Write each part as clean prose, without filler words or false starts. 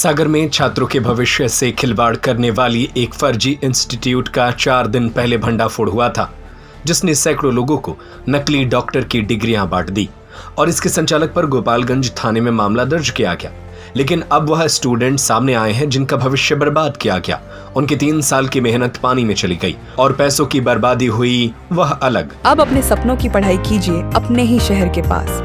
सागर में छात्रों के भविष्य से खिलवाड़ करने वाली एक फर्जी इंस्टीट्यूट का 4 दिन पहले भंडाफोड़ हुआ था, जिसने सैकड़ों लोगों को नकली डॉक्टर की डिग्रियां बांट दी और इसके संचालक पर गोपालगंज थाने में मामला दर्ज किया गया। लेकिन अब वह स्टूडेंट सामने आए हैं जिनका भविष्य बर्बाद किया गया। उनकी 3 साल की मेहनत पानी में चली गई और पैसों की बर्बादी हुई वह अलग। अब अपने सपनों की पढ़ाई कीजिए अपने ही शहर के पास।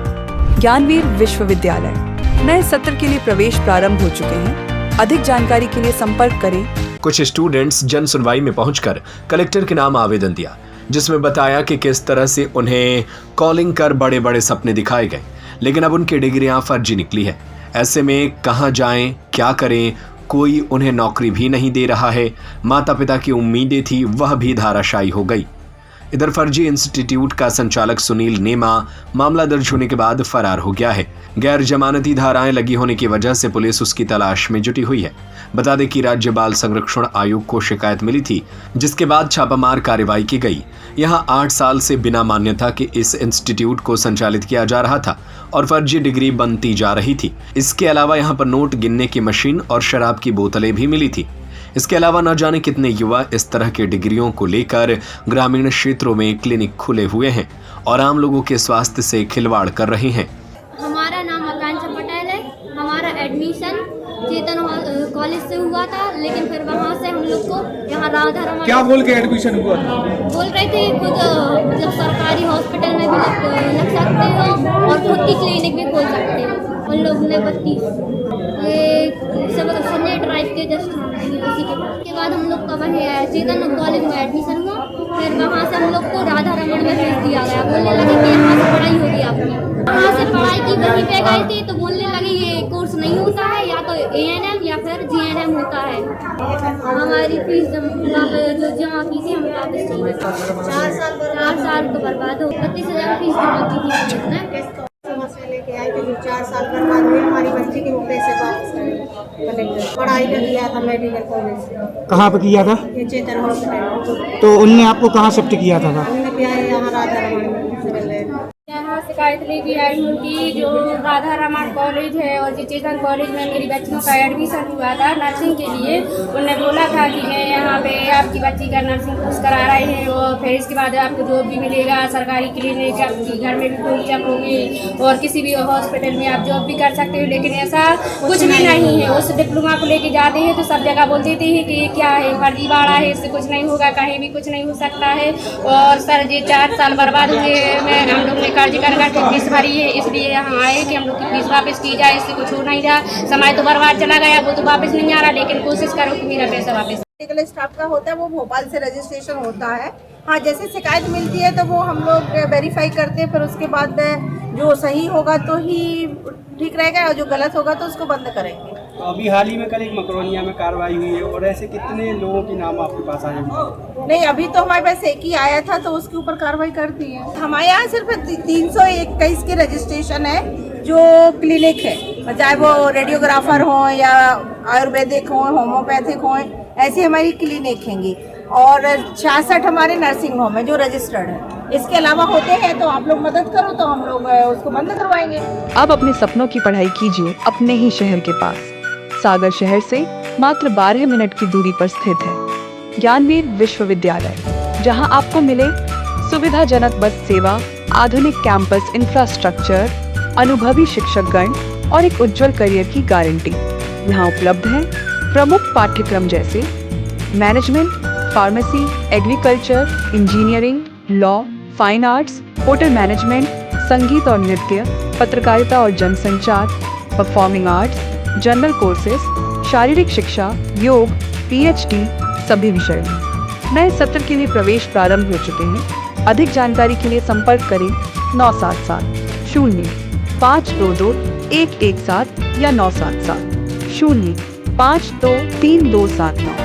ज्ञानवीर विश्वविद्यालय नए सत्र के लिए प्रवेश प्रारंभ हो चुके हैं। अधिक जानकारी के लिए संपर्क करें। कुछ स्टूडेंट्स जन सुनवाई में पहुंचकर कलेक्टर के नाम आवेदन दिया, जिसमें बताया कि किस तरह से उन्हें कॉलिंग कर बड़े बड़े सपने दिखाए गए, लेकिन अब उनकी डिग्रियां फर्जी निकली है। ऐसे में कहां जाएं, क्या करें, कोई उन्हें नौकरी भी नहीं दे रहा है। माता पिता की उम्मीदें थी वह भी धाराशायी हो गई। इधर फर्जी इंस्टीट्यूट का संचालक सुनील नेमा मामला दर्ज होने के बाद फरार हो गया है। गैर जमानती धाराएं लगी होने की वजह से पुलिस उसकी तलाश में जुटी हुई है। बता दें कि राज्य बाल संरक्षण आयोग को शिकायत मिली थी, जिसके बाद छापामार कार्रवाई की गई। यहां 8 साल से बिना मान्यता के इस इंस्टीट्यूट को संचालित किया जा रहा था और फर्जी डिग्री बनती जा रही थी। इसके अलावा यहां पर नोट गिनने की मशीन और शराब की बोतलें भी मिली थी। इसके अलावा न जाने कितने युवा इस तरह के डिग्रियों को लेकर ग्रामीण क्षेत्रों में क्लिनिक खुले हुए हैं और आम लोगों के स्वास्थ्य से खिलवाड़ कर रहे हैं। हमारा नाम आकांक्षा पटेल है। हमारा एडमिशन चेतन कॉलेज से हुआ था, लेकिन फिर वहाँ से हम लोग को यहाँ राधा क्या बोल के एडमिशन हुआ था? बोल रहे थे खुद मतलब सरकारी हॉस्पिटल में भी लग सकते हो और खुद की क्लिनिक भी खोल सकते हो। उन लोगों ने 32 ये सब संजय ड्राइव के जस्ट उसी के बाद हम लोग का वही चेतन कॉलेज में एडमिशन हुआ। फिर वहाँ से हम लोग को राधा रमन में भेज दिया गया। बोलने लगे कि यहाँ से पढ़ाई होगी आपकी। वहाँ से पढ़ाई की वहीं पे गए थे तो बोलने लगे ये कोर्स नहीं होता है, या तो ANM या फिर GNM होता है। हमारी फीस जो जमा की थी हम वापस चाहिए। 4 साल तो बर्बाद हो। 32,000 फीस जमा की थी हमने। समस्या लेके आए थे जो 4 साल बर्बाद हुए। हमारी बच्ची के वो पैसे वापस करें। पढ़ाई कर लिया था मेडिकल कॉलेज से। कहाँ पे किया था? ये चेतन हॉस्पिटल। तो उनने आपको कहाँ शिफ्ट किया था? हमने किया है यहाँ राधा रमन यहाँ शिकायत लेके आई हूँ कि जो राधा रमन कॉलेज है और जो चेतन कॉलेज में मेरी बच्चियों का एडमिशन हुआ था नर्सिंग के लिए। उन्होंने बोला था कि मैं यहाँ पे आपकी बच्ची का नर्सिंग कोर्स करा रहे हैं और फिर इसके बाद आपको जॉब भी मिलेगा, सरकारी क्लिनिक आपकी घर में भी कोई जब होगी और किसी भी हॉस्पिटल में आप जॉब भी कर सकते हो। लेकिन ऐसा कुछ भी नहीं है। उस डिप्लोमा को लेके जाते हैं तो सब जगह बोल देते हैं कि क्या है फर्जीवाड़ा है, इससे कुछ नहीं होगा, कहीं भी कुछ नहीं हो सकता है। और सर जी 4 साल बर्बाद हुए। मैं हम लोग ने कर्ज कर फीस भरी है, इसलिए यहाँ आए कि हम लोग की फीस वापस की जाए। इससे कुछ हो नहीं रहा। समय तो बर्बाद चला गया, वो तो वापस नहीं आ रहा, लेकिन कोशिश करो कि मेरा पैसा वापस। मेडिकल स्टाफ का होता है वो भोपाल से रजिस्ट्रेशन होता है। हाँ, जैसे शिकायत मिलती है तो वो हम लोग वेरीफाई करते हैं। फिर उसके बाद जो सही होगा तो ही ठीक रहेगा और जो गलत होगा तो उसको बंद करेंगे। तो अभी हाल ही में कल एक मकरोनिया में कार्रवाई हुई है और ऐसे कितने लोगों के नाम आपके पास आए? नहीं, अभी तो हमारे पास एक ही आया था तो उसके ऊपर कार्रवाई कर दी है। हमारे यहाँ सिर्फ 321 के रजिस्ट्रेशन है जो क्लिनिक है, चाहे वो रेडियोग्राफर हो या आयुर्वेदिक हो, होम्योपैथिक हो, ऐसी हमारी क्लिनिक हैंगी। और 66 हमारे नर्सिंग होम है जो रजिस्टर्ड है। इसके अलावा होते हैं तो आप लोग मदद करो तो हम लोग उसको बंद करवाएंगे। अब अपने सपनों की पढ़ाई कीजिए अपने ही शहर के पास। सागर शहर से मात्र 12 मिनट की दूरी पर स्थित है ज्ञानवीर विश्वविद्यालय, जहां आपको मिले सुविधाजनक बस सेवा, आधुनिक कैंपस इंफ्रास्ट्रक्चर, अनुभवी शिक्षकगण और एक उज्जवल करियर की गारंटी। यहाँ उपलब्ध है प्रमुख पाठ्यक्रम जैसे management, pharmacy, agriculture, engineering, law, fine arts, hotel management, संगीत और नृत्य, पत्रकारिता और जनसंचार, परफॉर्मिंग आर्ट्स, जनरल कोर्सेज, शारीरिक शिक्षा, योग, PhD सभी विषयों में। नए सत्र के लिए प्रवेश प्रारंभ हो चुके हैं। अधिक जानकारी के लिए संपर्क करें 977 0 522 117 या 977 0 523 279।